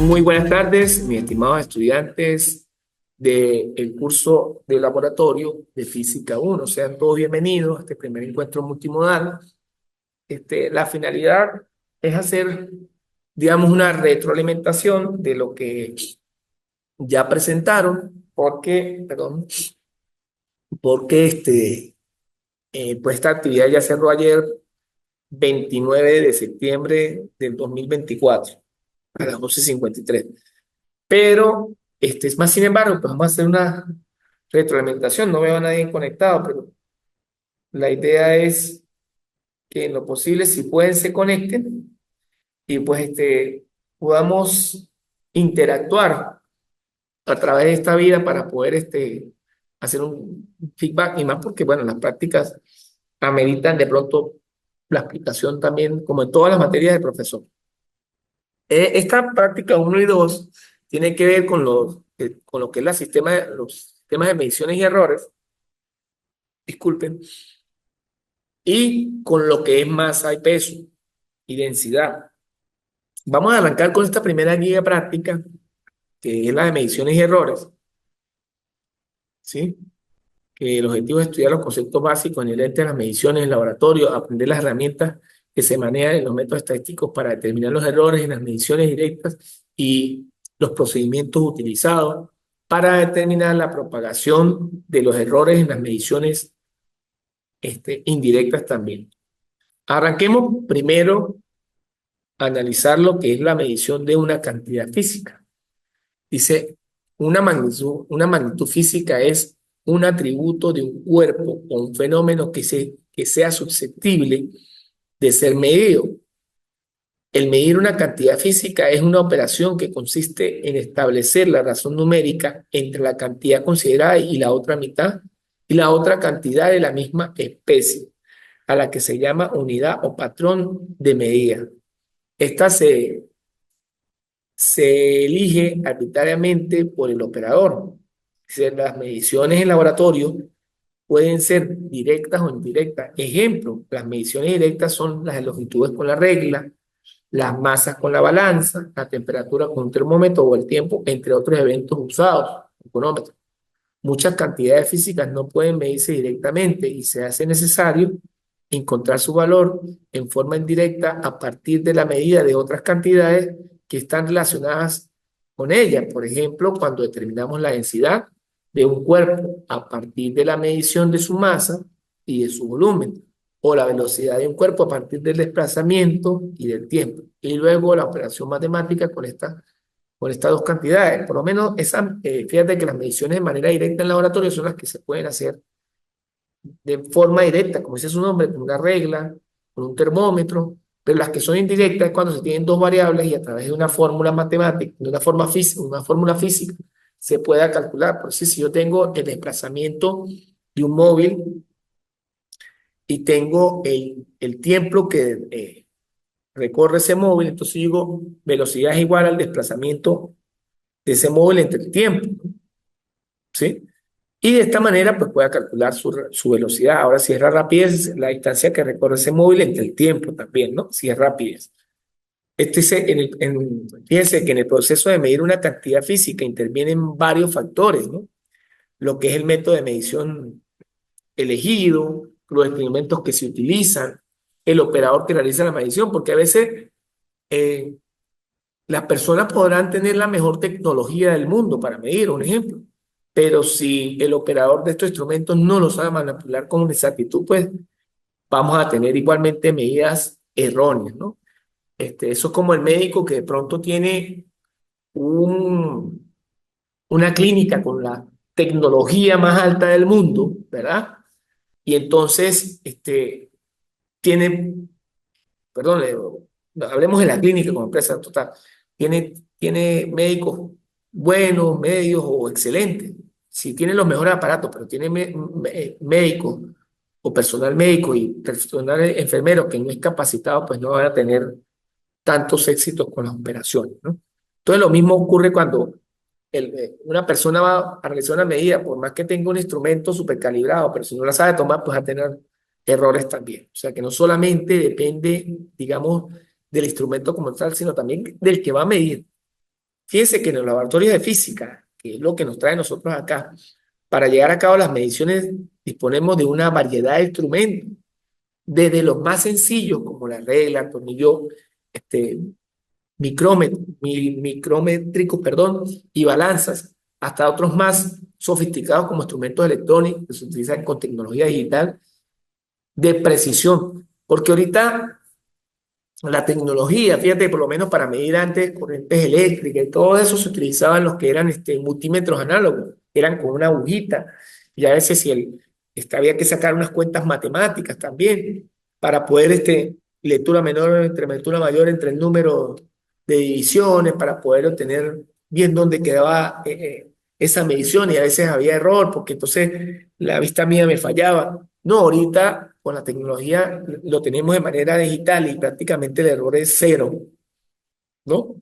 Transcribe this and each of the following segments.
Muy buenas tardes, mis estimados estudiantes del curso de laboratorio de Física 1. Sean todos bienvenidos a este primer encuentro multimodal. La finalidad es hacer, digamos, una retroalimentación de lo que ya presentaron, porque pues esta actividad ya cerró ayer, 29 de septiembre del 2024, a las 11:53. Pero, es más, sin embargo, pues vamos a hacer una retroalimentación. No veo a nadie conectado, pero la idea es que en lo posible, si pueden, se conecten y pues podamos interactuar a través de esta vida para poder hacer un feedback y más porque, bueno, las prácticas ameritan de pronto la explicación también, como en todas las materias del profesor. Esta práctica uno y 2 tiene que ver con lo que es los sistemas de mediciones y errores, disculpen, y con lo que es masa y peso y densidad. Vamos a arrancar con esta primera guía práctica, que es la de mediciones y errores, ¿sí? Que el objetivo es estudiar los conceptos básicos inherentes a las mediciones en laboratorio, aprender las herramientas que se manejan en los métodos estadísticos para determinar los errores en las mediciones directas y los procedimientos utilizados para determinar la propagación de los errores en las mediciones indirectas también. Arranquemos primero a analizar lo que es la medición de una cantidad física. Dice, una magnitud física es un atributo de un cuerpo o un fenómeno que sea susceptible de ser medido. El medir una cantidad física es una operación que consiste en establecer la razón numérica entre la cantidad considerada y la otra mitad y la otra cantidad de la misma especie, a la que se llama unidad o patrón de medida. Esta se elige arbitrariamente por el operador. Las mediciones en laboratorio pueden ser directas o indirectas. Ejemplo, las mediciones directas son las longitudes con la regla, las masas con la balanza, la temperatura con un termómetro o el tiempo, entre otros eventos usados, económetros. Muchas cantidades físicas no pueden medirse directamente y se hace necesario encontrar su valor en forma indirecta a partir de la medida de otras cantidades que están relacionadas con ella. Por ejemplo, cuando determinamos la densidad de un cuerpo a partir de la medición de su masa y de su volumen, o la velocidad de un cuerpo a partir del desplazamiento y del tiempo. Y luego la operación matemática con estas dos cantidades. Por lo menos, fíjate que las mediciones de manera directa en laboratorio son las que se pueden hacer de forma directa, como dice su nombre, con una regla, con un termómetro, pero las que son indirectas es cuando se tienen dos variables y a través de una fórmula matemática, de una fórmula física, se pueda calcular. Por eso, si yo tengo el desplazamiento de un móvil y tengo el tiempo que recorre ese móvil, entonces digo, velocidad es igual al desplazamiento de ese móvil entre el tiempo, ¿sí? Y de esta manera, pues pueda calcular su velocidad. Ahora, si es la rapidez, la distancia que recorre ese móvil entre el tiempo también, ¿no? Si es rapidez. Fíjense que en el proceso de medir una cantidad física intervienen varios factores, ¿no? Lo que es el método de medición elegido, los experimentos que se utilizan, el operador que realiza la medición, porque a veces eh, las personas podrán tener la mejor tecnología del mundo para medir, un ejemplo, pero si el operador de estos instrumentos no lo sabe manipular con exactitud, pues vamos a tener igualmente medidas erróneas, ¿no? Eso es como el médico que de pronto tiene una clínica con la tecnología más alta del mundo, ¿verdad? Y entonces, tiene, perdón, hablemos de la clínica como empresa total, tiene médicos buenos, medios o excelentes. Si tiene los mejores aparatos, pero tiene médicos o personal médico y personal enfermero que no es capacitado, pues no van a tener tantos éxitos con las operaciones, ¿no? Entonces lo mismo ocurre cuando una persona va a realizar una medida, por más que tenga un instrumento supercalibrado, pero si no la sabe tomar, pues va a tener errores también. O sea que no solamente depende, digamos, del instrumento como tal, sino también del que va a medir. Fíjense que en los laboratorios de física, que es lo que nos trae nosotros acá, para llevar a cabo las mediciones disponemos de una variedad de instrumentos, desde los más sencillos como la regla, el tornillo, este, micrométricos, perdón, y balanzas, hasta otros más sofisticados como instrumentos electrónicos que se utilizan con tecnología digital de precisión. Porque ahorita la tecnología, fíjate, por lo menos para medir antes corrientes eléctricas y todo eso se utilizaban los que eran multímetros análogos, eran con una agujita, y a veces había que sacar unas cuentas matemáticas también para poder lectura menor entre lectura mayor entre el número de divisiones, para poder obtener bien dónde quedaba esa medición, y a veces había error porque entonces la vista mía me fallaba. No, ahorita con la tecnología lo tenemos de manera digital y prácticamente el error es cero, ¿no?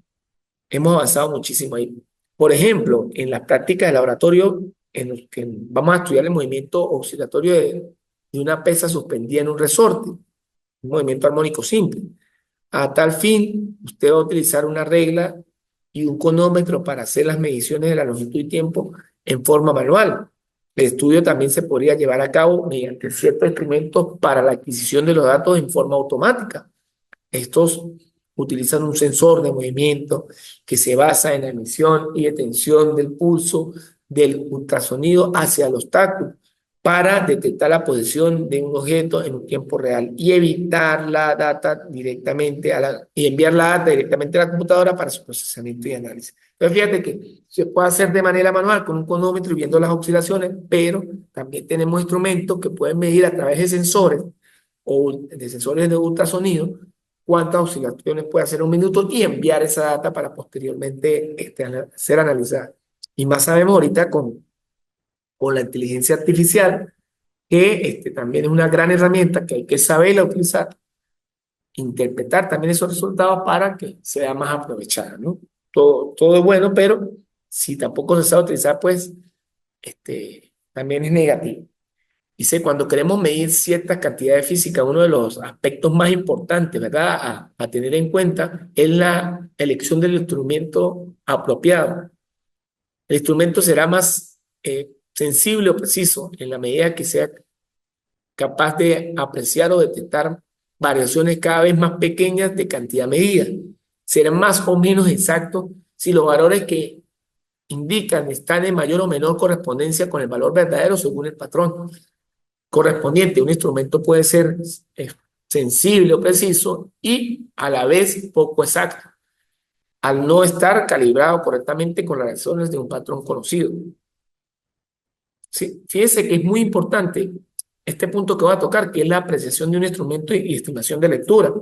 Hemos avanzado muchísimo ahí. Por ejemplo, en las prácticas de laboratorio, en los que vamos a estudiar el movimiento oscilatorio de una pesa suspendida en un resorte, un movimiento armónico simple. A tal fin, usted va a utilizar una regla y un cronómetro para hacer las mediciones de la longitud y tiempo en forma manual. El estudio también se podría llevar a cabo mediante ciertos instrumentos para la adquisición de los datos en forma automática. Estos utilizan un sensor de movimiento que se basa en la emisión y detención del pulso del ultrasonido hacia el obstáculo para detectar la posición de un objeto en un tiempo real y evitar la data directamente y enviar la data directamente a la computadora para su procesamiento y análisis. Entonces, fíjate que se puede hacer de manera manual con un cronómetro y viendo las oscilaciones, pero también tenemos instrumentos que pueden medir a través de sensores o de sensores de ultrasonido cuántas oscilaciones puede hacer un minuto y enviar esa data para posteriormente ser analizada. Y más sabemos ahorita con la inteligencia artificial, que también es una gran herramienta que hay que saberla utilizar, interpretar también esos resultados para que sea más aprovechada, ¿no? Todo es bueno, pero si tampoco se sabe utilizar, pues también es negativo. Dice, cuando queremos medir ciertas cantidades físicas, uno de los aspectos más importantes, ¿verdad?, a tener en cuenta es la elección del instrumento apropiado. El instrumento será más sensible o preciso en la medida que sea capaz de apreciar o detectar variaciones cada vez más pequeñas de cantidad medida. Será más o menos exacto si los valores que indican están en mayor o menor correspondencia con el valor verdadero según el patrón correspondiente. Un instrumento puede ser sensible o preciso y a la vez poco exacto, al no estar calibrado correctamente con las reacciones de un patrón conocido. Sí, fíjense que es muy importante este punto que voy a tocar, que es la apreciación de un instrumento y estimación de lectura.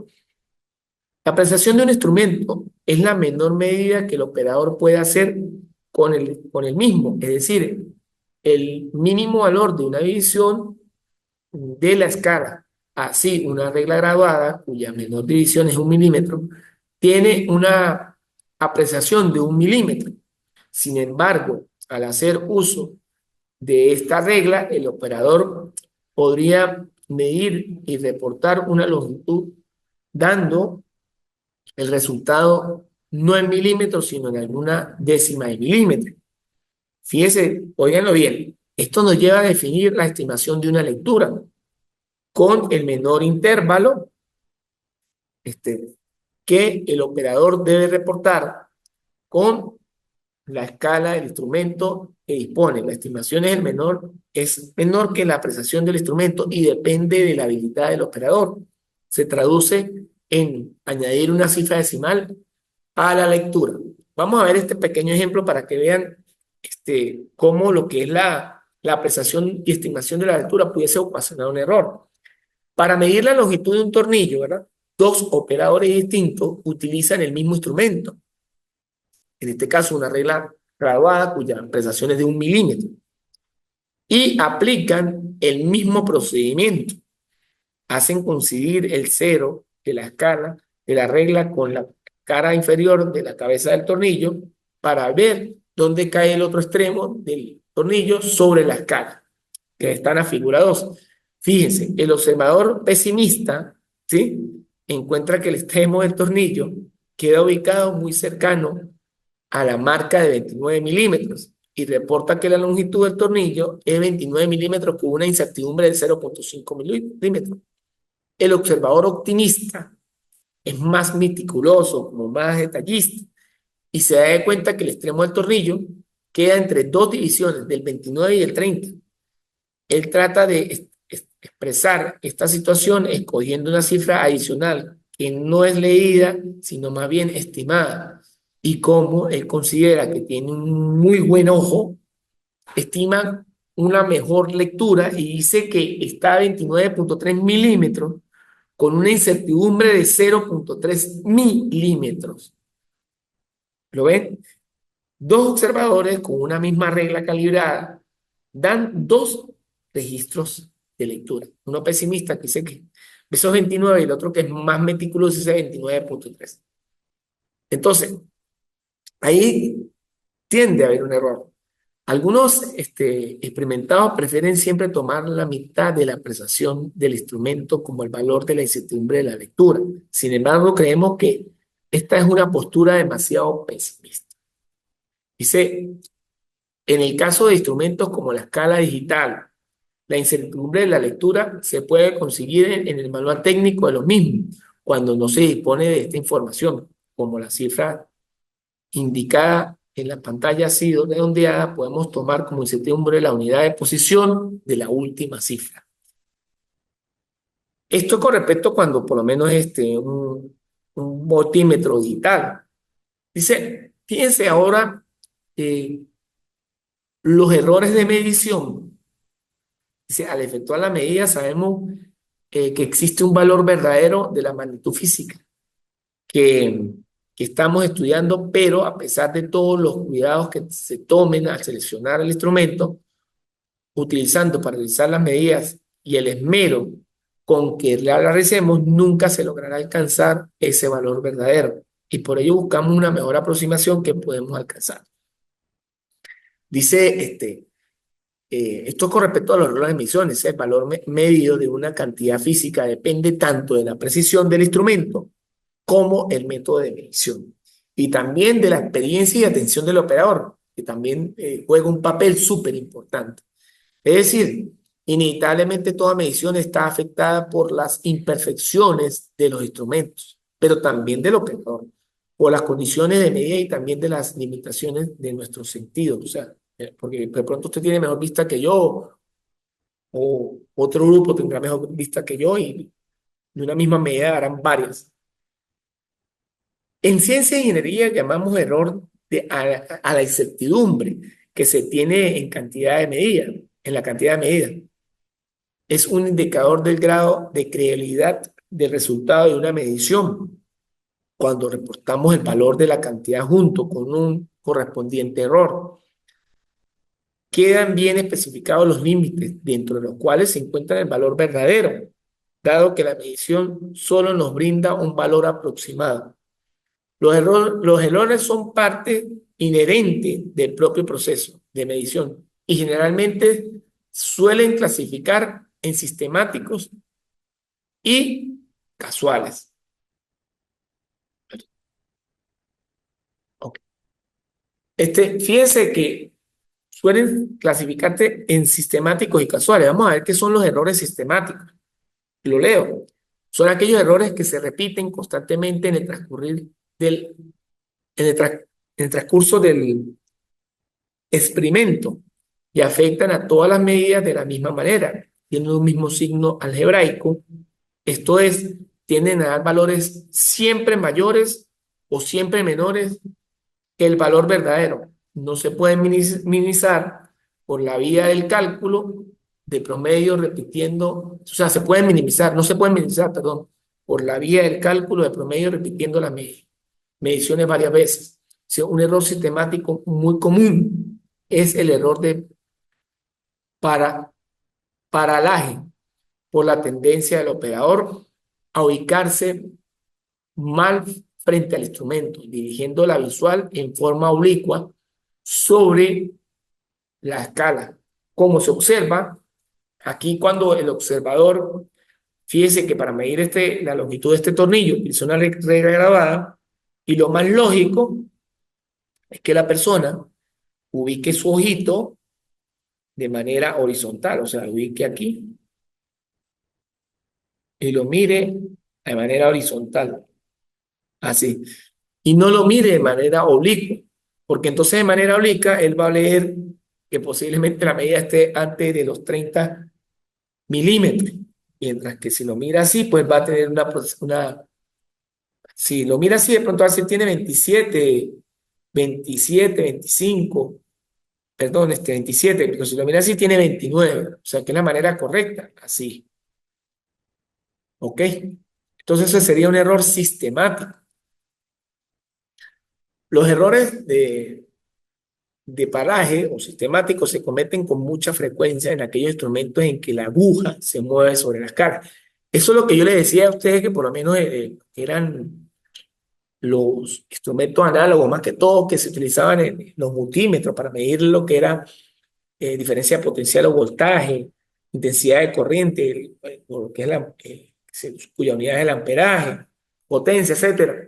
La apreciación de un instrumento es la menor medida que el operador puede hacer con el mismo, es decir, el mínimo valor de una división de la escala. Así, una regla graduada, cuya menor división es 1 milímetro, tiene una apreciación de 1 milímetro. Sin embargo, al hacer uso de esta regla, el operador podría medir y reportar una longitud dando el resultado no en milímetros, sino en alguna décima de milímetro. Fíjense, óiganlo bien, esto nos lleva a definir la estimación de una lectura con el menor intervalo que el operador debe reportar con la escala del instrumento que dispone. La estimación es menor que la apreciación del instrumento y depende de la habilidad del operador. Se traduce en añadir una cifra decimal a la lectura. Vamos a ver este pequeño ejemplo para que vean cómo lo que es la apreciación y estimación de la lectura pudiese ocasionar un error. Para medir la longitud de un tornillo, ¿verdad?, dos operadores distintos utilizan el mismo instrumento. En este caso, una regla graduada cuya apreciación es de 1 milímetro. Y aplican el mismo procedimiento. Hacen coincidir el cero de la escala de la regla con la cara inferior de la cabeza del tornillo para ver dónde cae el otro extremo del tornillo sobre la escala, que está en la figura 2. Fíjense, el observador pesimista, ¿sí?, encuentra que el extremo del tornillo queda ubicado muy cercano a la marca de 29 milímetros y reporta que la longitud del tornillo es 29 milímetros con una incertidumbre de 0,5 milímetros. El observador optimista es más meticuloso, como más detallista, y se da cuenta que el extremo del tornillo queda entre dos divisiones, del 29 y el 30. Él trata de expresar esta situación escogiendo una cifra adicional que no es leída, sino más bien estimada. Y como él considera que tiene un muy buen ojo, estima una mejor lectura y dice que está a 29,3 milímetros con una incertidumbre de 0,3 milímetros. ¿Lo ven? Dos observadores con una misma regla calibrada dan dos registros de lectura. Uno pesimista que dice que esos 29 y el otro que es más meticuloso dice 29,3. Entonces, ahí tiende a haber un error. Algunos experimentados prefieren siempre tomar la mitad de la apreciación del instrumento como el valor de la incertidumbre de la lectura. Sin embargo, creemos que esta es una postura demasiado pesimista. Dice, en el caso de instrumentos como la escala digital, la incertidumbre de la lectura se puede conseguir en el manual técnico de los mismos, cuando no se dispone de esta información, como la cifra indicada en la pantalla ha sido redondeada, podemos tomar como incertidumbre la unidad de posición de la última cifra. Esto con respecto cuando por lo menos un voltímetro digital. Dice, fíjense ahora los errores de medición. Dice, al efectuar la medida sabemos que existe un valor verdadero de la magnitud física que, que estamos estudiando, pero a pesar de todos los cuidados que se tomen al seleccionar el instrumento, utilizando para realizar las medidas y el esmero con que la realicemos, nunca se logrará alcanzar ese valor verdadero. Y por ello buscamos una mejor aproximación que podemos alcanzar. Dice, esto con respecto a los errores de emisiones, el valor medido de una cantidad física depende tanto de la precisión del instrumento como el método de medición. Y también de la experiencia y atención del operador, que también juega un papel súper importante. Es decir, inevitablemente toda medición está afectada por las imperfecciones de los instrumentos, pero también del operador, por las condiciones de medida y también de las limitaciones de nuestros sentidos. O sea, porque de pronto usted tiene mejor vista que yo, o otro grupo tendrá mejor vista que yo, y de una misma medida harán varias. En ciencia e ingeniería llamamos error a la incertidumbre que se tiene en cantidad de medida, en la cantidad de medida. Es un indicador del grado de credibilidad del resultado de una medición. Cuando reportamos el valor de la cantidad junto con un correspondiente error, quedan bien especificados los límites dentro de los cuales se encuentra el valor verdadero, dado que la medición solo nos brinda un valor aproximado. Los errores son parte inherente del propio proceso de medición y generalmente suelen clasificar en sistemáticos y casuales. Okay. Fíjense que suelen clasificarte en sistemáticos y casuales. Vamos a ver qué son los errores sistemáticos. Lo leo. Son aquellos errores que se repiten constantemente en el transcurrir en el, en el transcurso del experimento y afectan a todas las medidas de la misma manera. Tienen un mismo signo algebraico. Esto es, tienden a dar valores siempre mayores o siempre menores que el valor verdadero. No se pueden minimizar por la vía del cálculo de promedio repitiendo, o sea, se pueden minimizar, no se pueden minimizar, perdón, por la vía del cálculo de promedio repitiendo las mediciones varias veces. O sea, un error sistemático muy común es el error de para, paralaje por la tendencia del operador a ubicarse mal frente al instrumento, dirigiendo la visual en forma oblicua sobre la escala. Como se observa, aquí cuando el observador, fíjese que para medir la longitud de este tornillo, utiliza una regla grabada, y lo más lógico es que la persona ubique su ojito de manera horizontal, o sea, lo ubique aquí y lo mire de manera horizontal, así. Y no lo mire de manera oblicua, porque entonces de manera oblicua él va a leer que posiblemente la medida esté antes de los 30 milímetros, mientras que si lo mira así, pues va a tener si lo mira así, de pronto así tiene 25, perdón, 27, pero si lo mira así tiene 29, o sea que es la manera correcta, así, ¿ok? Entonces ese sería un error sistemático. Los errores de paraje o sistemáticos se cometen con mucha frecuencia en aquellos instrumentos en que la aguja se mueve sobre las caras. Eso es lo que yo les decía a ustedes, que por lo menos eran los instrumentos análogos, más que todo, que se utilizaban en los multímetros para medir lo que era diferencia potencial o voltaje, intensidad de corriente, o lo que es cuya unidad es el amperaje, potencia, etcétera.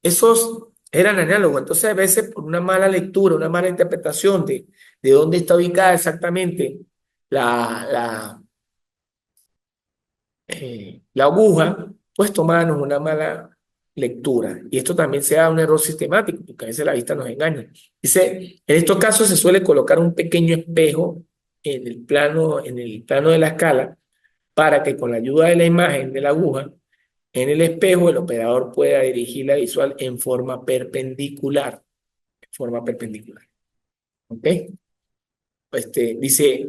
Esos eran análogos. Entonces, a veces, por una mala lectura, una mala interpretación de dónde está ubicada exactamente la, la, la aguja, pues tomaban una mala lectura. Y esto también se da un error sistemático, porque a veces la vista nos engaña. Dice, en estos casos se suele colocar un pequeño espejo en el plano de la escala, para que con la ayuda de la imagen de la aguja en el espejo el operador pueda dirigir la visual en forma perpendicular. Forma perpendicular. ¿Ok? Dice,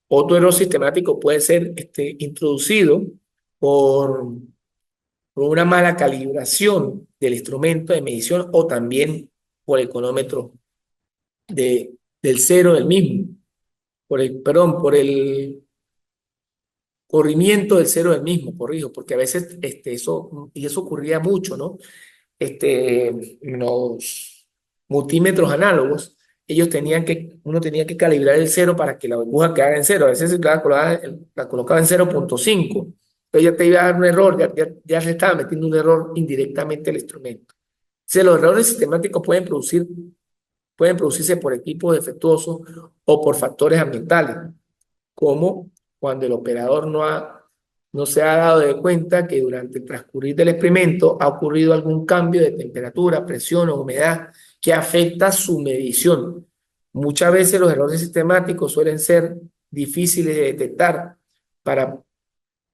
otro error sistemático puede ser introducido por, por una mala calibración del instrumento de medición o también por el cronómetro del cero del mismo. Perdón, por el corrimiento del cero del mismo, corrijo, porque a veces eso ocurría mucho, ¿no? Los multímetros análogos, uno tenía que calibrar el cero para que la aguja quedara en cero. A veces la colocaba en 0,5, pero ya te iba a dar un error, ya se estaba metiendo un error indirectamente al instrumento. Si los errores sistemáticos pueden producirse por equipos defectuosos o por factores ambientales, como cuando el operador no se ha dado de cuenta que durante el transcurrir del experimento ha ocurrido algún cambio de temperatura, presión o humedad que afecta su medición. Muchas veces los errores sistemáticos suelen ser difíciles de detectar para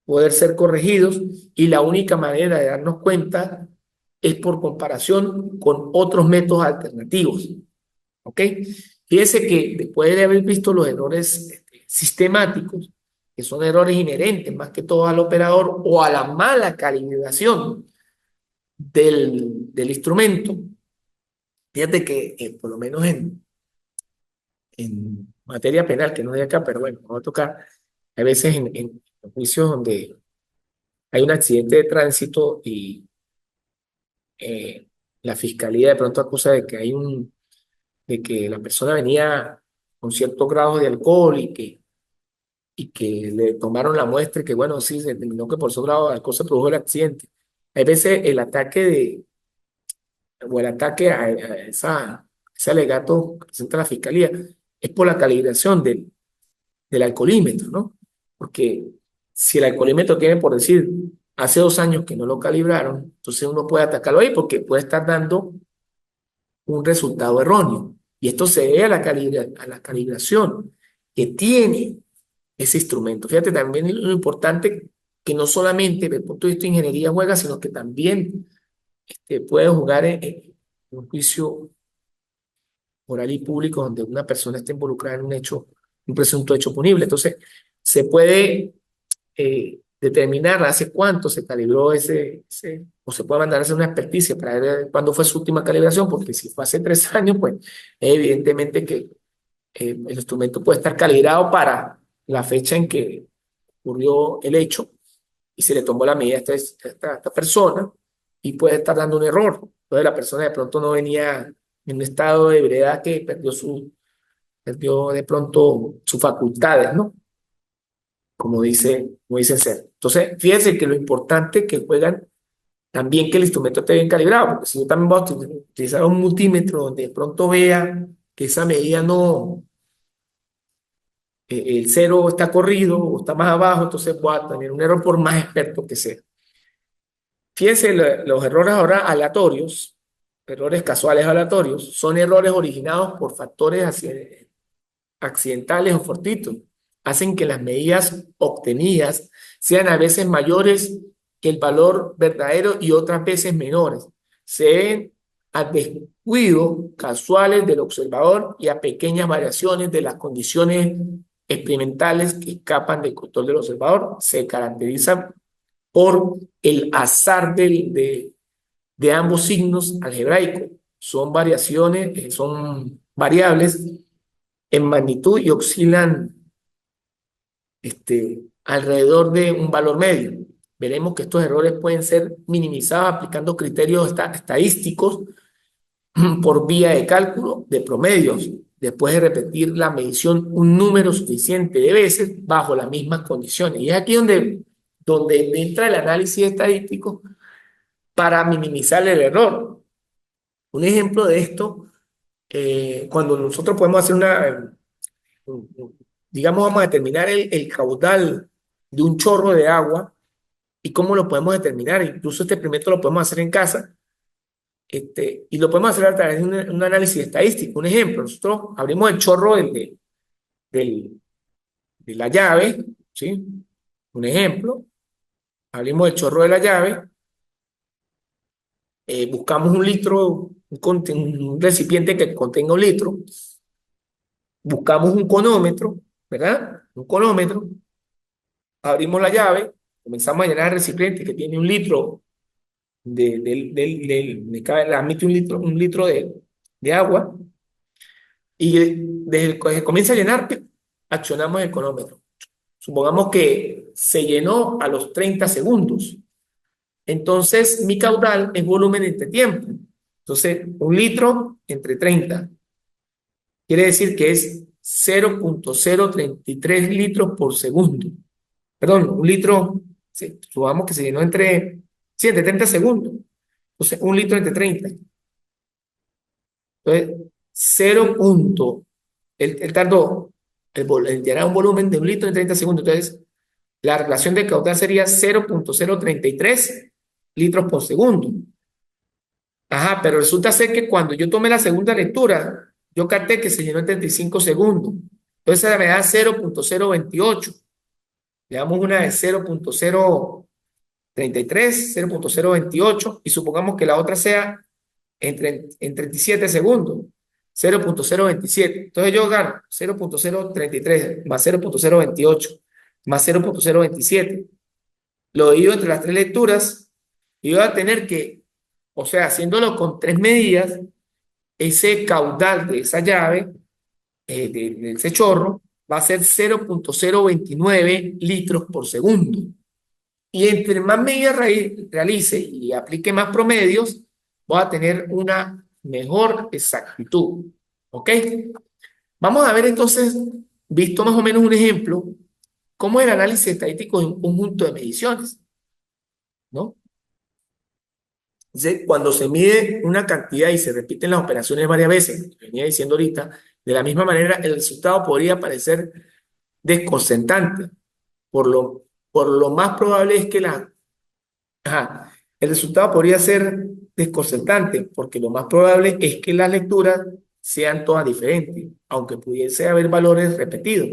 poder ser corregidos, y la única manera de darnos cuenta es por comparación con otros métodos alternativos. ¿Ok? Fíjese que después de haber visto los errores sistemáticos, que son errores inherentes más que todo al operador o a la mala calibración del instrumento, fíjate que por lo menos en materia penal, que no es de acá, pero bueno, vamos a tocar, hay veces en los juicios donde hay un accidente de tránsito y la fiscalía de pronto acusa de que la persona venía con cierto grado de alcohol y que le tomaron la muestra y que bueno, sí, se determinó que por su grado de alcohol se produjo el accidente. Hay veces o el ataque a ese alegato que presenta la fiscalía es por la calibración del alcoholímetro, ¿no? Porque si el alcoholímetro tiene, por decir, hace 2 años que no lo calibraron, entonces uno puede atacarlo ahí porque puede estar dando un resultado erróneo. Y esto se debe a a la calibración que tiene ese instrumento. Fíjate también lo importante que no solamente desde el punto de vista de ingeniería juega, sino que también puede jugar en un juicio oral y público donde una persona está involucrada en un presunto hecho punible. Entonces, se puede determinar hace cuánto se calibró o se puede mandar a hacer una experticia para ver cuándo fue su última calibración, porque si fue hace 3 años, pues evidentemente que el instrumento puede estar calibrado para la fecha en que ocurrió el hecho y se le tomó la medida a esta persona, y puede estar dando un error. Entonces la persona de pronto no venía en un estado de ebriedad que perdió de pronto sus facultades, ¿no? Como dicen ser. Entonces, fíjense que lo importante que juegan también que el instrumento esté bien calibrado, porque si yo también voy a utilizar un multímetro donde de pronto vea que esa medida no, el cero está corrido o está más abajo, entonces voy a tener un error por más experto que sea. Fíjense, los errores ahora aleatorios, errores casuales aleatorios, son errores originados por factores accidentales o fortuitos. Hacen que las medidas obtenidas sean a veces mayores que el valor verdadero y otras veces menores. Se deben a descuidos casuales del observador y a pequeñas variaciones de las condiciones experimentales que escapan del control del observador. Se caracterizan por el azar de ambos signos algebraicos. Son variaciones, son variables en magnitud y oscilan alrededor de un valor medio. Veremos que estos errores pueden ser minimizados aplicando criterios estadísticos por vía de cálculo de promedios, después de repetir la medición un número suficiente de veces bajo las mismas condiciones. Y es aquí donde entra el análisis estadístico para minimizar el error. Un ejemplo de esto, cuando nosotros podemos hacer digamos, vamos a determinar el caudal de un chorro de agua y cómo lo podemos determinar. Incluso este experimento lo podemos hacer en casa, y lo podemos hacer a través de un análisis estadístico. Un ejemplo, nosotros abrimos el chorro del- de la llave, ¿sí? Un ejemplo, abrimos el chorro de la llave, buscamos un litro, un recipiente que contenga un litro, buscamos un conómetro, ¿verdad? Un conómetro, abrimos la llave, comenzamos a llenar el recipiente que tiene un litro admite un litro de agua, y desde que se comienza a llenar, accionamos el cronómetro. Supongamos que se llenó a los 30 segundos. Entonces, mi caudal es volumen entre tiempo. Entonces, un litro entre 30. Quiere decir que es 0,033 litros por segundo. Perdón, un litro, sí, supongamos que se llenó entre 30 segundos. Entonces, un litro entre 30. Entonces, 0. Él tardó en llenar un volumen de un litro en 30 segundos. Entonces, la relación de caudal sería 0,033 litros por segundo. Ajá, pero resulta ser que cuando yo tomé la segunda lectura, yo capté que se llenó en 35 segundos. Entonces, esa me da 0,028. Le damos una de 0,033, 0,028, y supongamos que la otra sea en 37 segundos, 0,027. Entonces yo gano 0,033 más 0,028 más 0,027. Lo divido entre las tres lecturas y voy a tener que, o sea, haciéndolo con tres medidas, ese caudal de esa llave, de ese chorro, va a ser 0,029 litros por segundo. Y entre más medidas realice y aplique más promedios, voy a tener una mejor exactitud. ¿Ok? Vamos a ver entonces, visto más o menos un ejemplo, cómo es el análisis estadístico de un conjunto de mediciones, ¿no? Entonces, cuando se mide una cantidad y se repiten las operaciones varias veces, como venía diciendo ahorita, de la misma manera el resultado podría parecer desconcertante. Por lo más probable es que ajá, el resultado podría ser desconcertante, porque lo más probable es que las lecturas sean todas diferentes, aunque pudiese haber valores repetidos.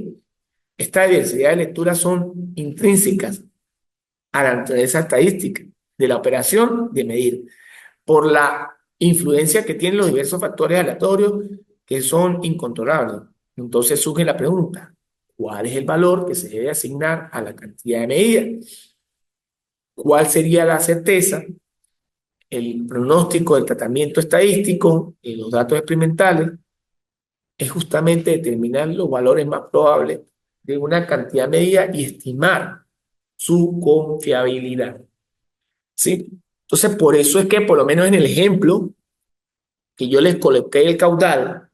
Esta diversidad de lecturas son intrínsecas a la naturaleza estadística de la operación de medir, por la influencia que tienen los diversos factores aleatorios que son incontrolables. Entonces surge la pregunta: ¿cuál es el valor que se debe asignar a la cantidad de medidas? ¿Cuál sería la certeza, el pronóstico del tratamiento estadístico y los datos experimentales? Es justamente determinar los valores más probables de una cantidad medida y estimar su confiabilidad. ¿Sí? Entonces, por eso es que, por lo menos en el ejemplo que yo les coloqué el caudal,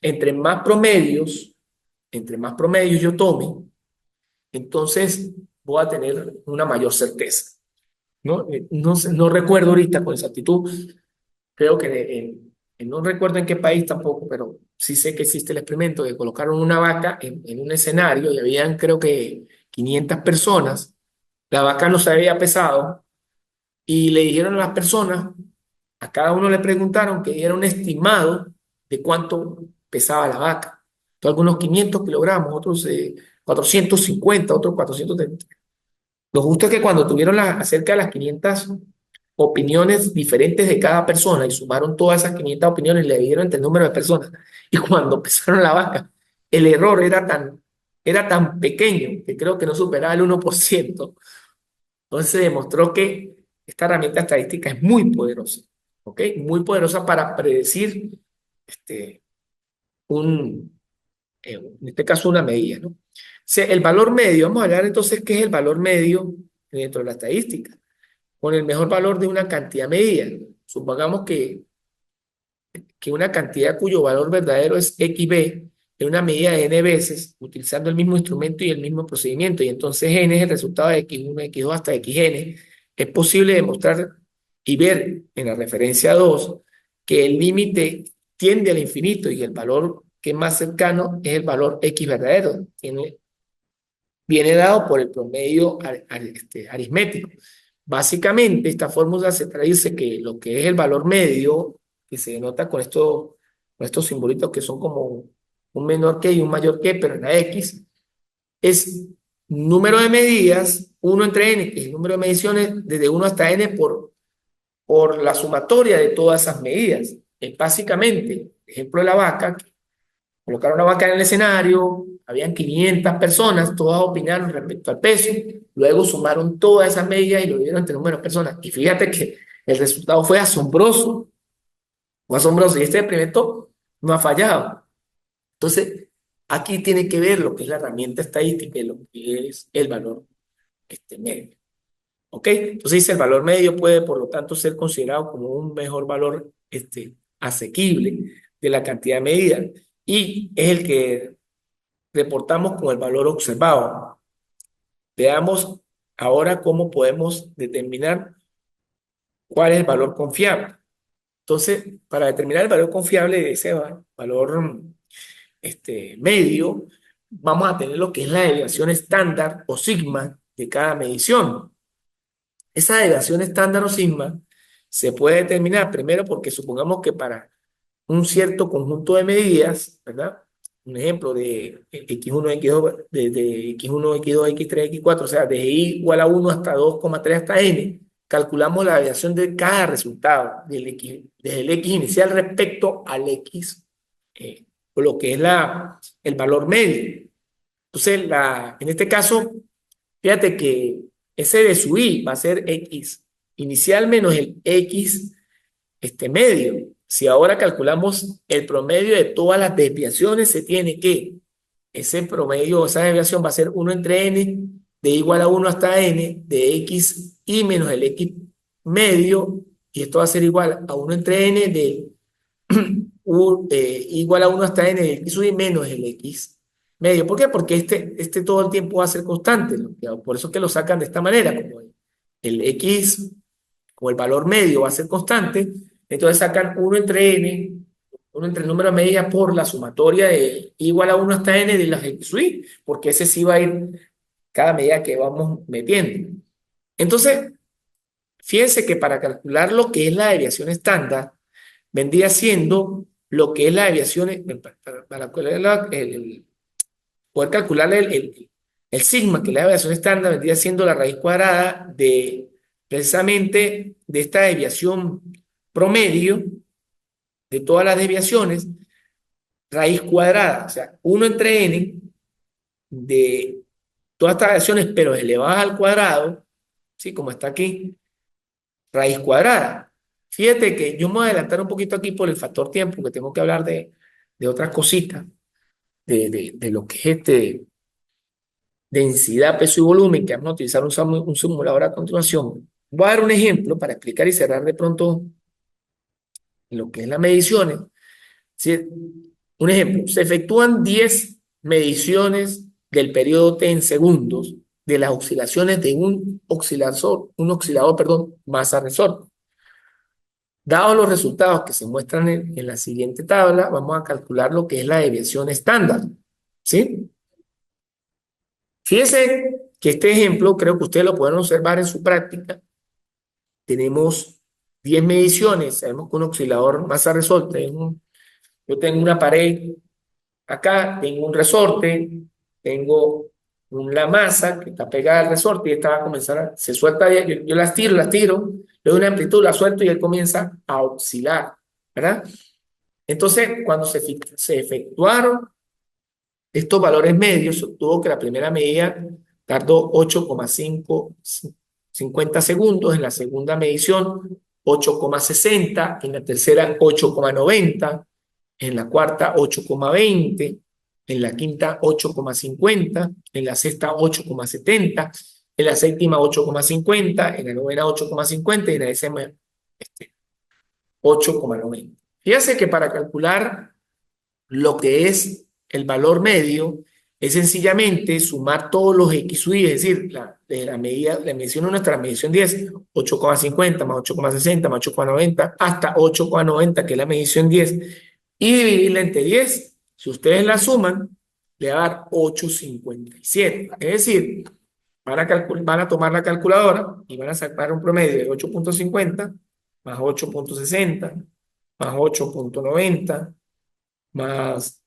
entre más promedios, entre más promedios yo tome, entonces voy a tener una mayor certeza. ¿no? No recuerdo ahorita con exactitud, creo que no recuerdo en qué país tampoco, pero sí sé que existe el experimento de colocaron una vaca en un escenario y habían creo que 500 personas, la vaca no se había pesado y le dijeron a las personas, a cada uno le preguntaron que diera un estimado de cuánto pesaba la vaca. Entonces, algunos 500 kilogramos, otros 450, otros 430. Lo justo es que cuando tuvieron acerca de las 500 opiniones diferentes de cada persona y sumaron todas esas 500 opiniones y le dieron entre el número de personas, y cuando pesaron la vaca, el error era tan pequeño que creo que no superaba el 1%. Entonces se demostró que esta herramienta estadística es muy poderosa, ¿ok? Muy poderosa para predecir este, en este caso una medida, ¿no? El valor medio, vamos a hablar entonces qué es el valor medio dentro de la estadística, con el mejor valor de una cantidad medida. Supongamos que una cantidad cuyo valor verdadero es XB en una medida de n veces, utilizando el mismo instrumento y el mismo procedimiento, y entonces n es el resultado de x1, x2 hasta xn, es posible demostrar y ver en la referencia 2 que el límite tiende al infinito y el valor que es más cercano es el valor x verdadero. Viene dado por el promedio aritmético. Básicamente, esta fórmula se traduce que lo que es el valor medio, que se denota con estos simbolitos que son como un menor que y un mayor que, pero en la X, es número de medidas, 1 entre n, que es el número de mediciones desde 1 hasta n por la sumatoria de todas esas medidas. Es básicamente, ejemplo de la vaca, colocaron una vaca en el escenario, habían 500 personas, todas opinaron respecto al peso, luego sumaron todas esas medidas y lo dieron entre números de personas. Y fíjate que el resultado fue asombroso, y este experimento no ha fallado. Entonces, aquí tiene que ver lo que es la herramienta estadística y lo que es el valor medio. ¿Ok? Entonces dice, el valor medio puede, por lo tanto, ser considerado como un mejor valor asequible de la cantidad medida y es el que reportamos con el valor observado. Veamos ahora cómo podemos determinar cuál es el valor confiable. Entonces, para determinar el valor confiable de ese valor medio, vamos a tener lo que es la desviación estándar o sigma de cada medición. Esa desviación estándar o sigma se puede determinar primero porque supongamos que para un cierto conjunto de medidas, ¿verdad? Un ejemplo de x1, x2, de x1, x2, x3, x4, o sea, desde i igual a 1 hasta 2,3 hasta n, calculamos la variación de cada resultado desde el x inicial respecto al x, o lo que es el valor medio. Entonces, en este caso, fíjate que ese de su i va a ser x inicial menos el x medio. Si ahora calculamos el promedio de todas las desviaciones, se tiene que ese promedio, esa desviación va a ser 1 entre n, de igual a 1 hasta n, de x y menos el x medio, y esto va a ser igual a 1 entre n de igual a 1 hasta n de x y menos el x medio. ¿Por qué? Porque este todo el tiempo va a ser constante, ¿no? Por eso es que lo sacan de esta manera, como el x, como el valor medio va a ser constante, entonces sacan 1 entre n, 1 entre el número de medidas por la sumatoria de igual a 1 hasta n de las xy, porque ese sí va a ir cada medida que vamos metiendo. Entonces, fíjense que para calcular lo que es la desviación estándar, vendría siendo lo que es la desviación, para poder calcular el sigma, que es la desviación estándar, vendría siendo la raíz cuadrada de precisamente de esta desviación promedio de todas las desviaciones, raíz cuadrada, o sea, 1 entre n de todas estas desviaciones, pero elevadas al cuadrado, ¿sí? Como está aquí, raíz cuadrada. Fíjate que yo me voy a adelantar un poquito aquí por el factor tiempo, porque tengo que hablar de otras cositas, de lo que es densidad, peso y volumen, que vamos a utilizar un simulador a continuación. Voy a dar un ejemplo para explicar y cerrar de pronto lo que es las mediciones. ¿Sí? Un ejemplo, se efectúan 10 mediciones del periodo T en segundos de las oscilaciones de un oscilador, perdón, masa-resorte. Dados los resultados que se muestran en la siguiente tabla, vamos a calcular lo que es la desviación estándar. ¿Sí? Fíjense que este ejemplo creo que ustedes lo pueden observar en su práctica. Tenemos 10 mediciones. Sabemos que un oscilador masa-resorte yo tengo una pared acá, tengo un resorte, tengo la masa que está pegada al resorte y esta va a comenzar se suelta, yo las tiro, le doy una amplitud, la suelto y él comienza a oscilar, ¿verdad? Entonces, cuando se efectuaron estos valores medios, se obtuvo que la primera medida tardó 8,50 segundos, en la segunda medición 8,60, en la tercera 8,90, en la cuarta 8,20, en la quinta 8,50, en la sexta 8,70, en la séptima 8,50, en la novena 8,50 y en la décima 8,90. Fíjense que para calcular lo que es el valor medio es sencillamente sumar todos los X y, es decir, de la medida, la medición de nuestra medición 10, 8,50 más 8,60 más 8,90 hasta 8,90, que es la medición 10, y dividirla entre 10. Si ustedes la suman, le va a dar 8,57. Es decir, van a tomar la calculadora y van a sacar un promedio de 8,50 más 8,60 más 8,90 más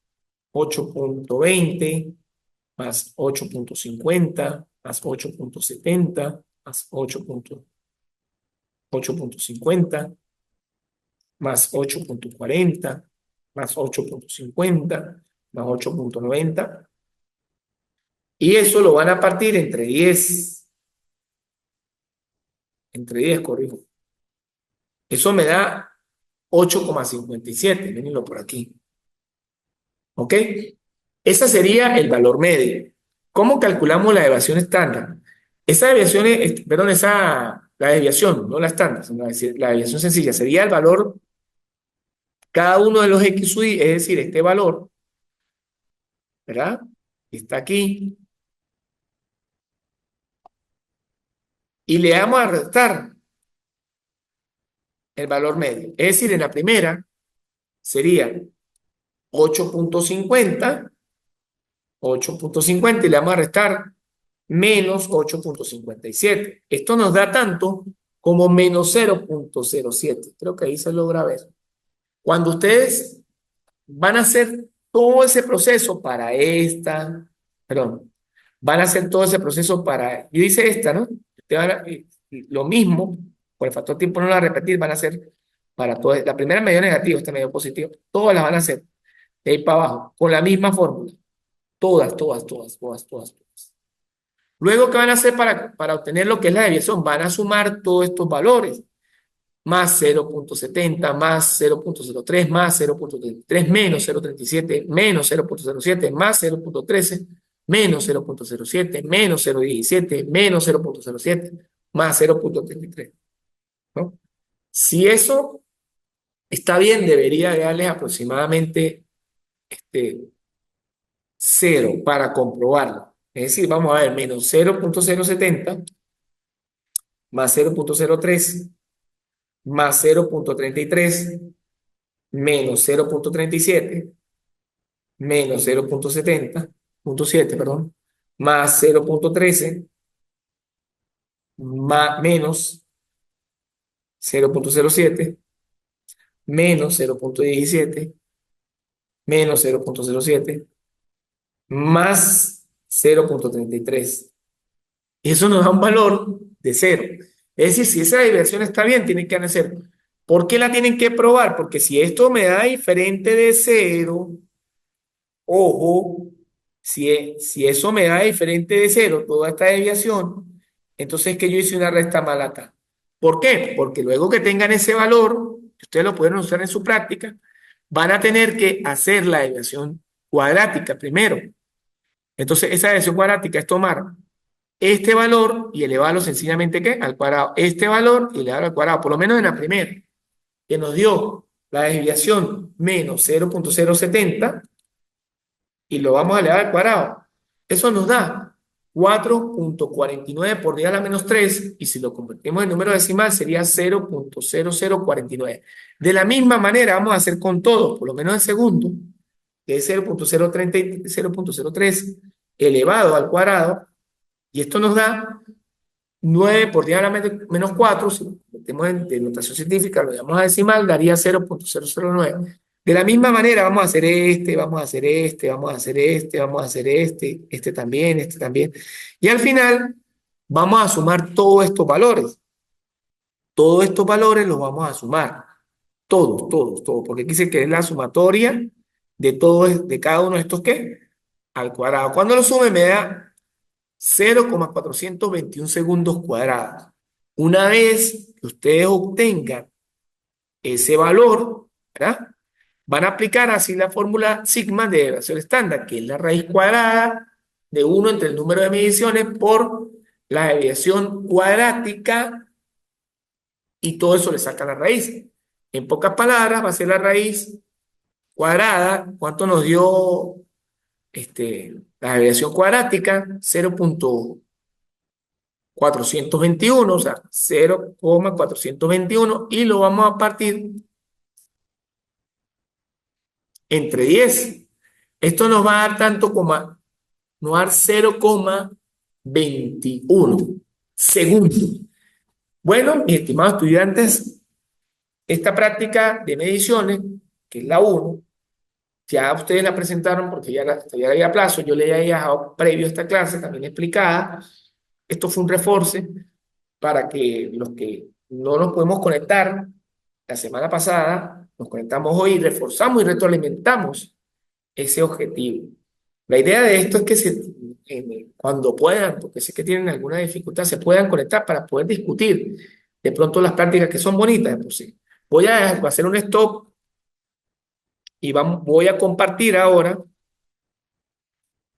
8,20 más 8,50 más 8,70 más 8,50 más 8,40 más 8,50 más 8,90 y eso lo van a partir entre 10, corrijo. Eso me da 8,57, venilo por aquí. ¿Ok? Ese sería el valor medio. ¿Cómo calculamos la desviación estándar? Esa desviación, perdón, la desviación, no la estándar, sino la desviación sencilla, sería el valor, cada uno de los X y, es decir, este valor, ¿verdad? Está aquí. Y le vamos a restar el valor medio. Es decir, en la primera sería 8,50, 8,50 y le vamos a restar menos 8,57. Esto nos da tanto como menos 0,07. Creo que ahí se logra ver. Cuando ustedes van a hacer todo ese proceso para perdón, van a hacer todo ese proceso yo hice esta, ¿no? Lo mismo, por el factor tiempo no lo voy a repetir, van a hacer para todas. La primera medio negativo, esta medio positivo, todas las van a hacer de ahí para abajo, con la misma fórmula. Todas, todas, todas, todas, todas, todas. Luego, ¿qué van a hacer para obtener lo que es la desviación? Van a sumar todos estos valores. Más 0,70, más 0,03, más 0,33, menos 0,37, menos 0,07, más 0,13, menos 0,07, menos 0,17, menos 0,07, más 0,33. ¿No? Si eso está bien, debería darles aproximadamente 0 para comprobarlo. Es decir, vamos a ver, menos 0,070 más 0,03 más 0,33 menos 0,37 menos 0,7, perdón, más 0,13 menos 0,07 menos 0,17 menos 0,07 más 0,33. Eso nos da un valor de 0. Es decir, si esa desviación está bien, tiene que dar 0. ¿Por qué la tienen que probar? Porque si esto me da diferente de 0, ojo, si eso me da diferente de 0, toda esta desviación, entonces es que yo hice una resta mal acá. ¿Por qué? Porque luego que tengan ese valor, ustedes lo pueden usar en su práctica, van a tener que hacer la desviación cuadrática primero. Entonces, esa desviación cuadrática es tomar este valor y elevarlo sencillamente ¿qué? Al cuadrado. Este valor y elevarlo al cuadrado, por lo menos en la primera, que nos dio la desviación menos 0,070 y lo vamos a elevar al cuadrado. Eso nos da 4.49 por 10 a la menos 3, y si lo convertimos en número decimal sería 0.0049. De la misma manera vamos a hacer con todos, por lo menos el segundo, que es 0.003 elevado al cuadrado, y esto nos da 9 por 10 a la menos 4, si lo metemos en notación científica, lo llamamos a decimal, daría 0.009. De la misma manera vamos a hacer este, vamos a hacer este, vamos a hacer este, vamos a hacer este también, este también. Y al final vamos a sumar todos estos valores. Todos estos valores los vamos a sumar. Todos, todos, todos. Porque aquí dice que es la sumatoria de todos, de cada uno de estos, ¿qué? Al cuadrado. Cuando lo sume me da 0,421 segundos cuadrados. Una vez que ustedes obtengan ese valor, ¿verdad? Van a aplicar así la fórmula sigma de deviación estándar, que es la raíz cuadrada de 1 entre el número de mediciones por la desviación cuadrática, y todo eso le saca la raíz. En pocas palabras, va a ser la raíz cuadrada. ¿Cuánto nos dio la desviación cuadrática? 0.421, o sea, 0,421, y lo vamos a partir entre 10. Esto nos va a dar tanto como, nos va a dar 0,21 segundos. Bueno, mis estimados estudiantes, esta práctica de mediciones, que es la 1, ya ustedes la presentaron porque ya había plazo, yo le había dejado previo a esta clase también explicada. Esto fue un reforce para que los que no nos podemos conectar la semana pasada, nos conectamos hoy y reforzamos y retroalimentamos ese objetivo. La idea de esto es que cuando puedan, porque sé que tienen alguna dificultad, se puedan conectar para poder discutir de pronto las prácticas que son bonitas. Pues sí. Voy a hacer un stop y voy a compartir ahora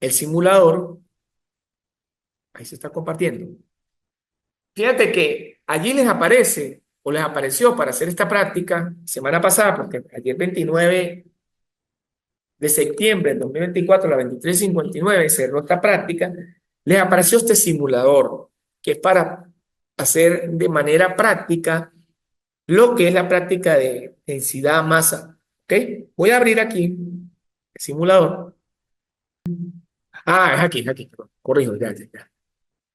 el simulador. Ahí se está compartiendo. Fíjate que allí les aparece o les apareció para hacer esta práctica semana pasada, porque ayer 29 de septiembre del 2024 a las 23:59 cerró esta práctica, les apareció este simulador, que es para hacer de manera práctica lo que es la práctica de densidad-masa. ¿Ok? Voy a abrir aquí el simulador. Ah, es aquí, perdón. Corrijo, ya.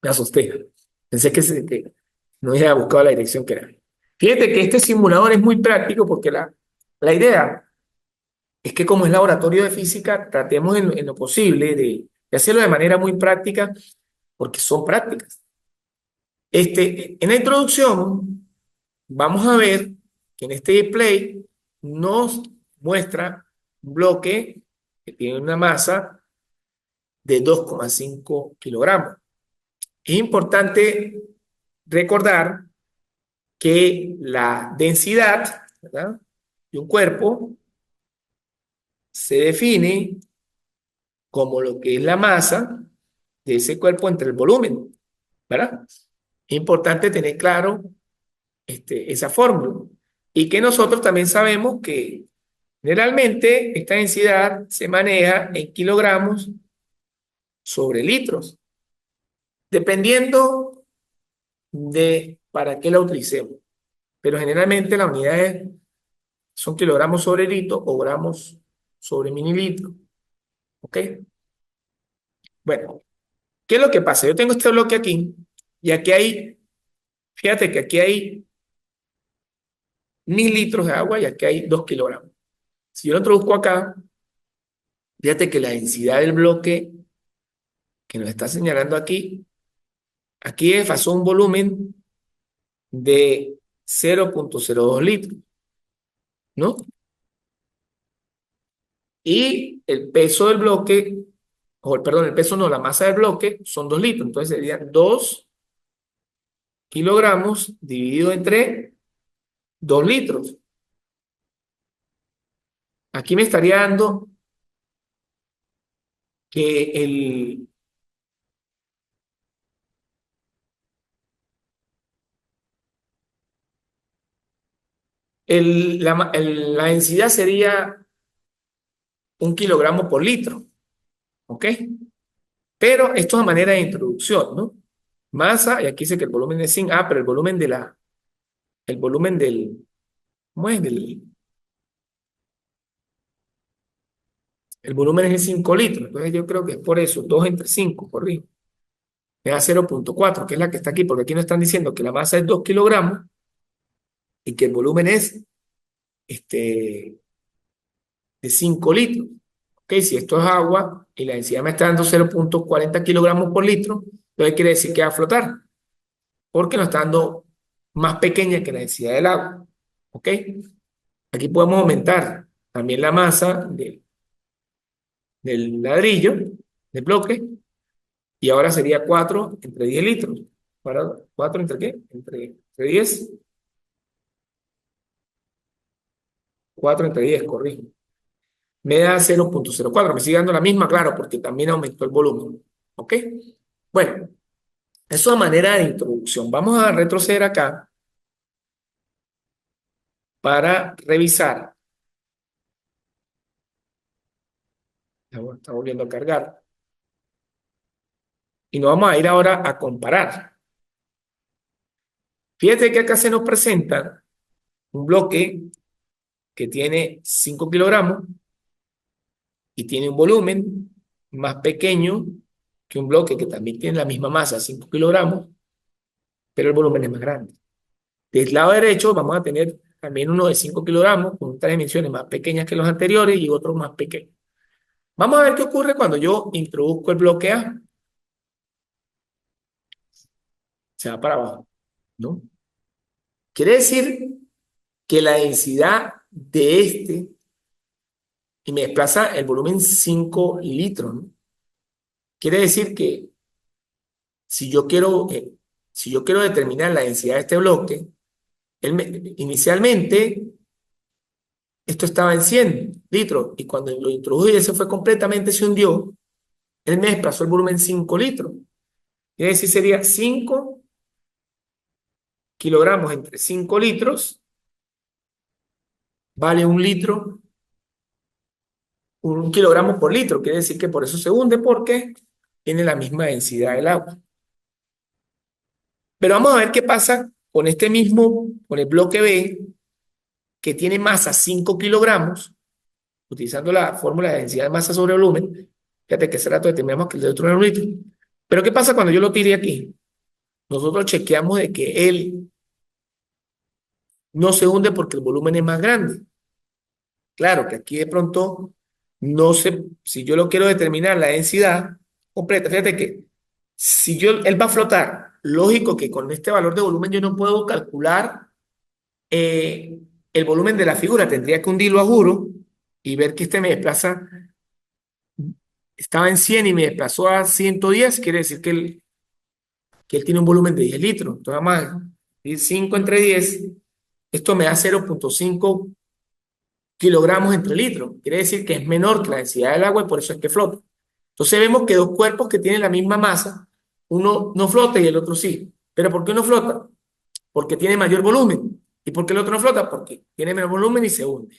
Me asusté. Pensé que no había buscado la dirección que era. Fíjate que este simulador es muy práctico porque la idea es que, como es laboratorio de física, tratemos en lo posible de hacerlo de manera muy práctica, porque son prácticas. En la introducción vamos a ver que en este display nos muestra un bloque que tiene una masa de 2,5 kilogramos. Es importante recordar que la densidad, ¿verdad?, de un cuerpo se define como lo que es la masa de ese cuerpo entre el volumen, ¿verdad? Es importante tener claro esa fórmula. Y que nosotros también sabemos que generalmente esta densidad se maneja en kilogramos sobre litros, dependiendo de para qué la utilicemos. Pero generalmente las unidades son kilogramos sobre litro o gramos sobre mililitro. ¿Ok? Bueno, ¿qué es lo que pasa? Yo tengo este bloque aquí y aquí hay, fíjate que aquí hay 1.000 litros de agua y aquí hay 2 kilogramos. Si yo lo introduzco acá, fíjate que la densidad del bloque que nos está señalando aquí pasó un volumen de 0,02 litros, ¿no? Y el peso del bloque, perdón, el peso no, la masa del bloque son 2 litros, entonces serían 2 kilogramos dividido entre 2 litros. Aquí me estaría dando que la densidad sería 1 kilogramo por litro, ¿ok? Pero esto es a manera de introducción, ¿no? Masa, y aquí dice que el volumen es 5, pero el volumen del, ¿cómo es? El volumen es de 5 litros, entonces yo creo que es por eso, 2 entre 5, corrijo. Me da 0,4, que es la que está aquí, porque aquí nos están diciendo que la masa es 2 kilogramos y que el volumen es este, de 5 litros. Ok, si esto es agua y la densidad me está dando 0,40 kilogramos por litro, entonces quiere decir que va a flotar, porque nos está dando más pequeña que la densidad del agua. Ok, aquí podemos aumentar también la masa del ladrillo, del bloque, y ahora sería 4 entre 10 litros. ¿Para 4 entre qué? Entre 10. 4 entre 10, corrijo. Me da 0,04. Me sigue dando la misma, claro, porque también aumentó el volumen. ¿Ok? Bueno, eso a manera de introducción. Vamos a retroceder acá para revisar. Está volviendo a cargar. Y nos vamos a ir ahora a comparar. Fíjate que acá se nos presenta un bloque que tiene 5 kilogramos y tiene un volumen más pequeño que un bloque que también tiene la misma masa, 5 kilogramos, pero el volumen es más grande. Del lado derecho vamos a tener también uno de 5 kilogramos con estas dimensiones más pequeñas que los anteriores y otros más pequeños. Vamos a ver qué ocurre cuando yo introduzco el bloque A. Se va para abajo, ¿no? Quiere decir que la densidad de este, y me desplaza el volumen 5 litros, ¿no? Quiere decir que si yo quiero, si yo quiero determinar la densidad de este bloque, inicialmente esto estaba en 100 litros y cuando lo introduje y se fue completamente, se hundió, él me desplazó el volumen 5 litros. Quiere decir, sería 5 kilogramos entre 5 litros, vale un litro, un kilogramo por litro. Quiere decir que por eso se hunde, porque tiene la misma densidad del agua. Pero vamos a ver qué pasa con este mismo, con el bloque B, que tiene masa 5 kilogramos, utilizando la fórmula de densidad de masa sobre volumen. Fíjate que hace rato determinamos que el de otro era un litro. Pero ¿qué pasa cuando yo lo tire aquí? Nosotros chequeamos de que él no se hunde porque el volumen es más grande. Claro que aquí de pronto no sé, si yo lo quiero determinar la densidad completa, fíjate que si yo, él va a flotar, lógico que con este valor de volumen yo no puedo calcular el volumen de la figura, tendría que hundirlo a juro y ver que este me desplaza, estaba en 100 y me desplazó a 110, quiere decir que él tiene un volumen de 10 litros. Entonces vamos a ir 5 entre 10, esto me da 0,5 kilogramos entre litros. Quiere decir que es menor que la densidad del agua y por eso es que flota. Entonces vemos que dos cuerpos que tienen la misma masa, uno no flota y el otro sí. ¿Pero por qué uno flota? Porque tiene mayor volumen. ¿Y por qué el otro no flota? Porque tiene menos volumen y se hunde.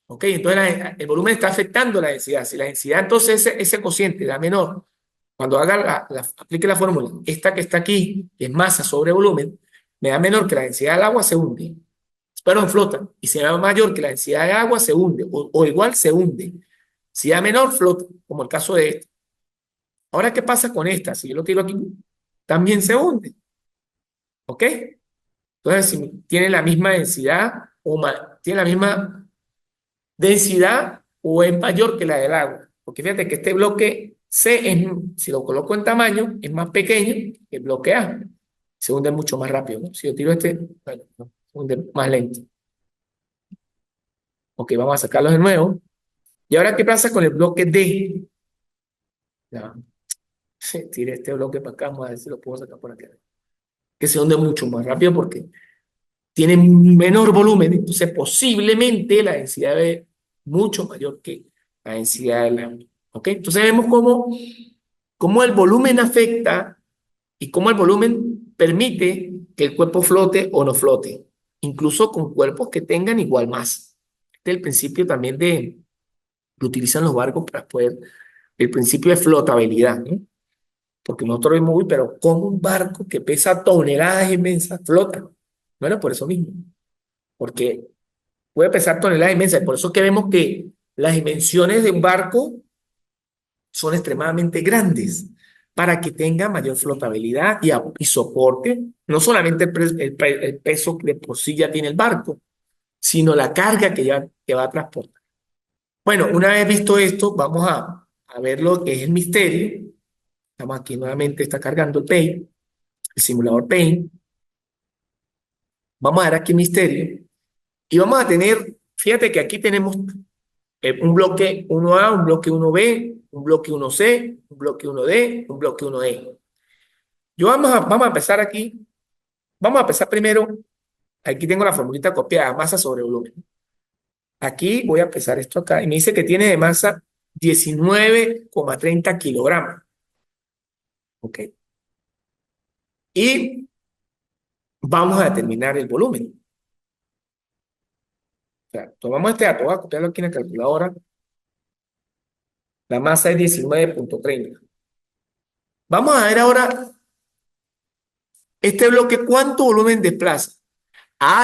¿Ok? Entonces el volumen está afectando la densidad. Si la densidad, entonces ese cociente da menor, cuando aplique la fórmula, esta que está aquí, que es masa sobre volumen, me da menor que la densidad del agua, se hunde. Perdón, flota. Y si da mayor que la densidad de agua, se hunde. O igual se hunde. Si da menor, flota, como el caso de este. Ahora, ¿qué pasa con esta? Si yo lo tiro aquí, también se hunde. ¿Ok? Entonces, si tiene la misma densidad tiene la misma densidad o es mayor que la del agua. Porque fíjate que este bloque C, si lo coloco en tamaño, es más pequeño que el bloque A. Se hunde mucho más rápido, ¿no? Si yo tiro este, bueno, no, se hunde más lento. Ok, vamos a sacarlos de nuevo. ¿Y ahora qué pasa con el bloque D? Ya, tire este bloque para acá, vamos a ver si lo puedo sacar por acá. Que se hunde mucho más rápido porque tiene menor volumen, entonces posiblemente la densidad es mucho mayor que la densidad del agua. ¿Ok? Entonces vemos cómo el volumen afecta y cómo el volumen permite que el cuerpo flote o no flote, incluso con cuerpos que tengan igual masa. Este es el principio también que utilizan los barcos para poder el principio de flotabilidad, ¿no? Porque nosotros vemos, uy, pero ¿cómo un barco que pesa toneladas inmensas flota? Bueno, por eso mismo, porque puede pesar toneladas inmensas, por eso que vemos que las dimensiones de un barco son extremadamente grandes para que tenga mayor flotabilidad y soporte, no solamente el peso que de por sí ya tiene el barco, sino la carga que va a transportar. Bueno, una vez visto esto, vamos a ver lo que es el misterio. Estamos aquí nuevamente, está cargando el Paint, el simulador Paint. Vamos a dar aquí misterio y vamos a tener, fíjate que aquí tenemos un bloque 1A, un bloque 1B, un bloque 1C, un bloque 1D, un bloque 1E. Vamos a empezar aquí. Vamos a empezar primero. Aquí tengo la formulita copiada, masa sobre volumen. Aquí voy a empezar esto acá y me dice que tiene de masa 19,30 kilogramos. Ok. Y vamos a determinar el volumen. O sea, tomamos este dato, voy a copiarlo aquí en la calculadora. La masa es 19,30. Vamos a ver ahora este bloque, ¿cuánto volumen desplaza?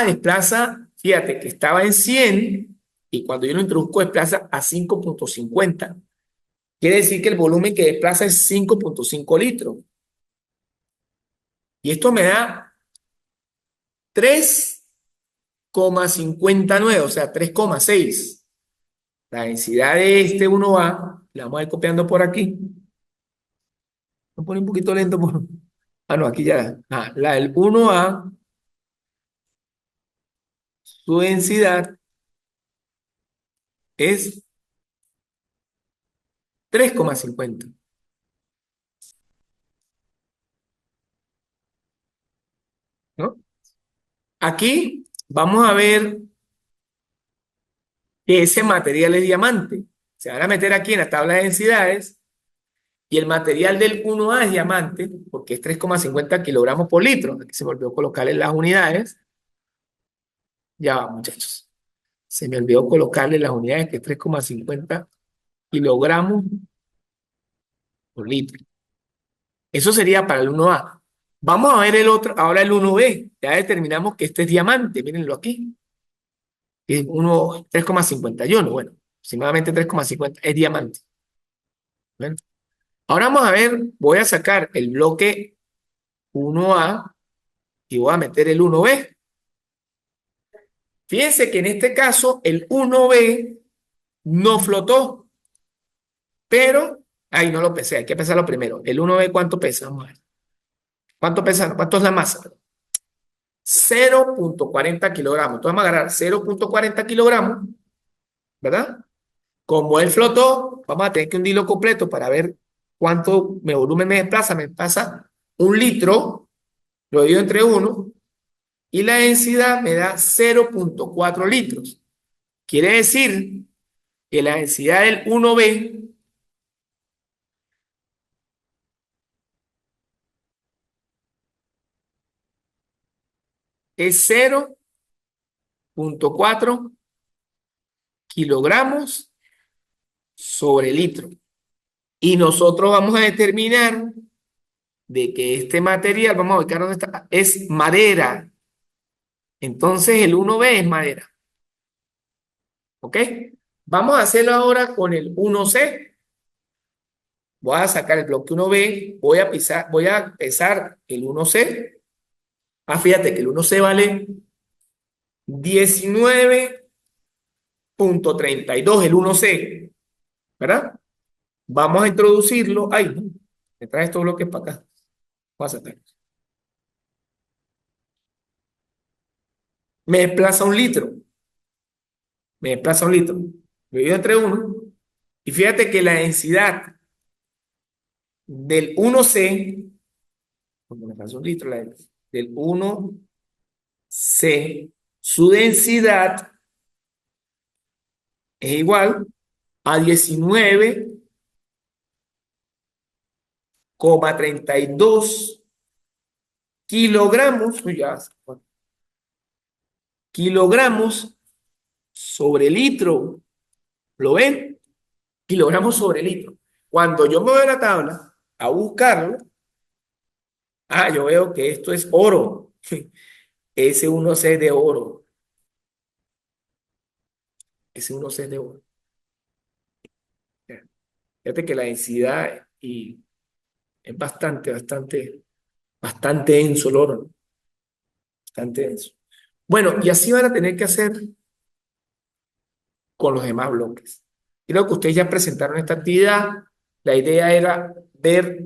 Desplaza, fíjate que estaba en 100 y cuando yo lo introduzco desplaza a 5,50. Quiere decir que el volumen que desplaza es 5,5 litros. Y esto me da 3,59, o sea, 3,6. La densidad de este 1A, la vamos a ir copiando por aquí. Lo pone un poquito lento. No, aquí ya. La del 1A, su densidad es 3,50. ¿No? Aquí vamos a ver que ese material es diamante. Se van a meter aquí en la tabla de densidades y el material del 1A es diamante porque es 3,50 kilogramos por litro. Aquí se me olvidó colocarle las unidades. Ya va, muchachos. Se me olvidó colocarle las unidades que es 3,50 kilogramos por litro. Eso sería para el 1A. Vamos a ver el otro, ahora el 1B. Ya determinamos que este es diamante, mírenlo aquí. Es 3,51. Bueno, aproximadamente 3,50 es diamante. Bueno, ahora vamos a ver, voy a sacar el bloque 1A y voy a meter el 1B. Fíjense que en este caso el 1B no flotó, pero, ahí no lo pesé, hay que pesarlo primero. El 1B, ¿cuánto pesa? Vamos a ver. ¿Cuánto pesa? ¿Cuánto es la masa? 0,40 kilogramos. Entonces vamos a agarrar 0,40 kilogramos, ¿verdad? Como él flotó, vamos a tener que hundirlo completo para ver cuánto volumen me desplaza. Me pasa 1 litro, lo divido entre 1, y la densidad me da 0,4 litros. Quiere decir que la densidad del 1B es 0,4 kilogramos sobre litro. Y nosotros vamos a determinar de que este material, vamos a ubicar dónde está, es madera. Entonces el 1B es madera. ¿Ok? Vamos a hacerlo ahora con el 1C. Voy a sacar el bloque 1B, voy a pesar el 1C. Fíjate que el 1C vale 19,32 el 1C, ¿verdad? Vamos a introducirlo. Ay, no, me trae estos bloques para acá. Vamos a sacar. Me desplaza 1 litro. Me desplaza 1 litro. Me divido entre 1. Y fíjate que la densidad del 1C, porque me pasa 1 litro, del 1C, su densidad es igual a 19,32 kilogramos, kilogramos sobre litro. ¿Lo ven? Kilogramos sobre litro. Cuando yo me voy a la tabla a buscarlo, yo veo que esto es oro. S1C de oro. S1C de oro. Fíjate que la densidad es bastante denso el oro, ¿no? Bastante denso. Bueno, y así van a tener que hacer con los demás bloques. Creo que ustedes ya presentaron esta actividad. La idea era ver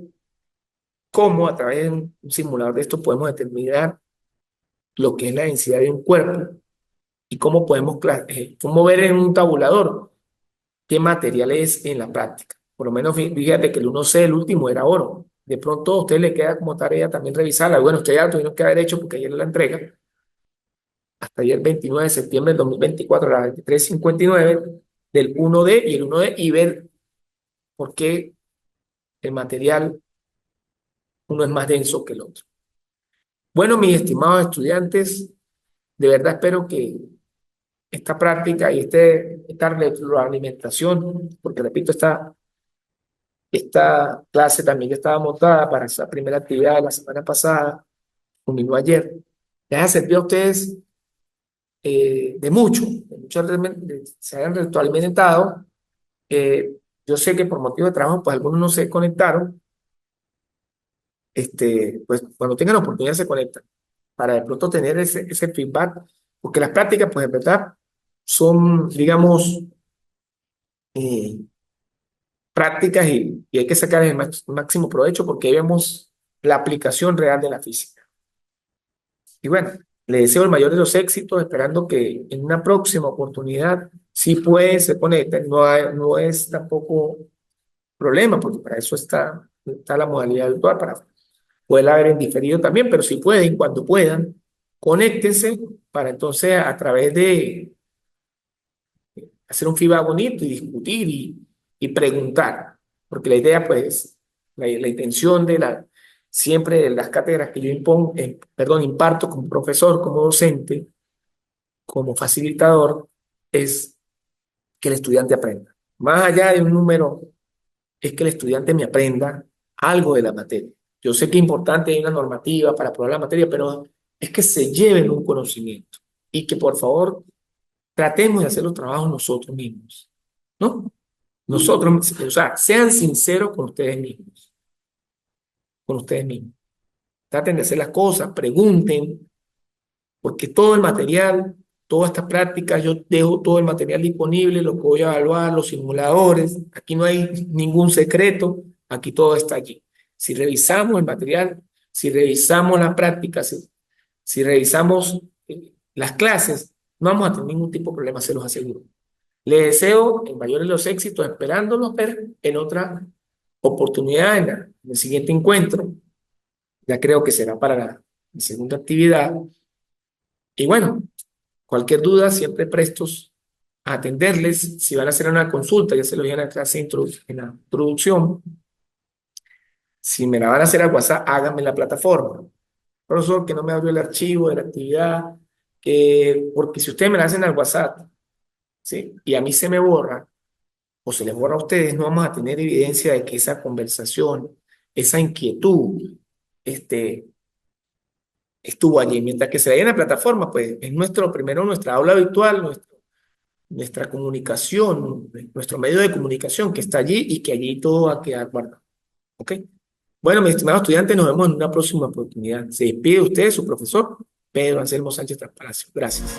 cómo a través de un simulador de esto podemos determinar lo que es la densidad de un cuerpo y cómo podemos cómo ver en un tabulador qué material es en la práctica. Por lo menos fíjate que el 1C, el último, era oro. De pronto a usted le queda como tarea también revisarla. Bueno, usted ya lo tuvieron que haber hecho porque ayer la entrega, hasta ayer 29 de septiembre del 2024 a las 23:59, del 1D y el 1D, y ver por qué el material uno es más denso que el otro. Bueno, mis estimados estudiantes, de verdad espero que esta práctica y esta retroalimentación, porque repito, esta clase también ya estaba montada para esa primera actividad de la semana pasada, culminó ayer, les ha servido a ustedes se hayan retroalimentado. Yo sé que por motivo de trabajo, pues algunos no se conectaron. Pues cuando tengan oportunidad se conectan para de pronto tener ese feedback, porque las prácticas, pues en verdad, son, digamos, eh, prácticas y hay que sacar el máximo provecho porque ahí vemos la aplicación real de la física. Y bueno, le deseo el mayor de los éxitos, esperando que en una próxima oportunidad, si puede, se conecte. No es tampoco problema, porque para eso está la modalidad virtual, para poder haber en diferido también, pero si pueden, cuando puedan, conéctense para entonces a través de hacer un feedback bonito y discutir y preguntar, porque la idea, pues, la intención siempre de las cátedras que yo imparto como profesor, como docente, como facilitador, es que el estudiante aprenda. Más allá de un número, es que el estudiante me aprenda algo de la materia. Yo sé que es importante, hay una normativa para aprobar la materia, pero es que se lleven un conocimiento y que por favor tratemos de hacer los trabajos nosotros mismos, ¿no? Nosotros, o sea, sean sinceros con ustedes mismos. Traten de hacer las cosas, pregunten, porque todo el material, todas estas prácticas, yo dejo todo el material disponible, lo que voy a evaluar, los simuladores, aquí no hay ningún secreto, aquí todo está allí. Si revisamos el material, si revisamos las prácticas, si revisamos las clases, no vamos a tener ningún tipo de problema, se los aseguro. Les deseo el mayor de los éxitos, esperándolos ver en otra oportunidad, en el siguiente encuentro. Ya creo que será para la segunda actividad. Y bueno, cualquier duda, siempre prestos a atenderles. Si van a hacer una consulta, ya se lo dije en la clase en la introducción. Si me la van a hacer al WhatsApp, háganme en la plataforma. Profesor, que no me abrió el archivo de la actividad, porque si ustedes me la hacen al WhatsApp, ¿sí? Y a mí se me borra, o se les borra a ustedes, no vamos a tener evidencia de que esa conversación, esa inquietud, estuvo allí. Mientras que se veía en la plataforma, pues es primero nuestra aula virtual, nuestra comunicación, nuestro medio de comunicación que está allí y que allí todo va a quedar guardado. ¿Ok? Bueno, mis estimados estudiantes, nos vemos en una próxima oportunidad. Se despide usted, su profesor, Pedro Anselmo Sánchez Traspalacio. Gracias.